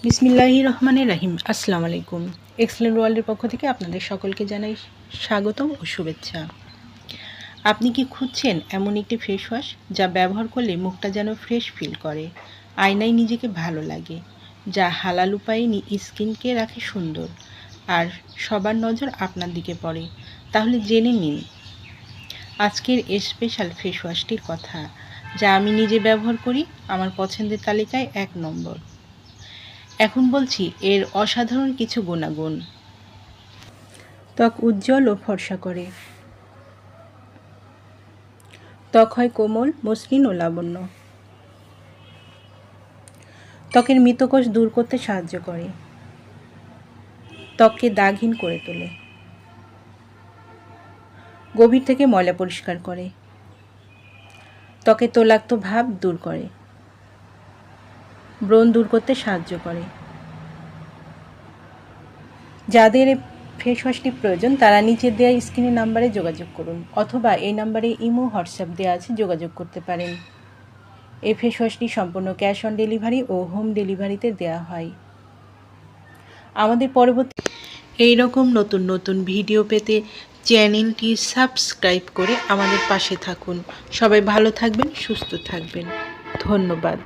বিসমিল্লাহির রহমানির রহিম। আসসালামু আলাইকুম। এক্সেলেন্ট ওয়ার্ল্ডের পক্ষ থেকে আপনাদের সকলকে জানাই স্বাগতম ও শুভেচ্ছা। আপনি কি খুঁজছেন এমন একটি ফেস ওয়াশ যা ব্যবহার করলে মুখটা যেন ফ্রেশ ফিল করে, আয়নায় নিজেকে ভালো লাগে, যা হালাল উপায়ে স্কিনকে রাখে সুন্দর আর সবার নজর আপনার দিকে পড়ে? তাহলে জেনে নিন আজকের স্পেশাল ফেস ওয়াশটির কথা, যা আমি নিজে ব্যবহার করি, আমার পছন্দের তালিকায় 1 নম্বর। এখন বলছি এর অসাধারণ কিছু গুণাগুণ। ত্বক উজ্জ্বল ও ফর্সা করে। ত্বক হয় কোমল, মসৃণ ও লাবণ্য। ত্বকের মৃতকোষ দূর করতে সাহায্য করে। ত্বককে দাগহীন করে তোলে। গভীর থেকে ময়লা পরিষ্কার করে। ত্বকে তৈলাক্ত ভাব দূর করে। ব্রণ দূর করতে সাহায্য করে। যাদের ফেস ওয়াশটি প্রয়োজন তারা নিচে দেওয়া স্ক্রিনের নাম্বারে যোগাযোগ করুন, অথবা এই নাম্বারে ইমো হোয়াটসঅ্যাপ দেওয়া আছে, যোগাযোগ করতে পারেন। এই ফেস ওয়াশটি সম্পূর্ণ ক্যাশ অন ডেলিভারি ও হোম ডেলিভারিতে দেওয়া হয়। আমাদের পরবর্তী এইরকম নতুন নতুন ভিডিও পেতে চ্যানেলটি সাবস্ক্রাইব করে আমাদের পাশে থাকুন। সবাই ভালো থাকবেন, সুস্থ থাকবেন। ধন্যবাদ।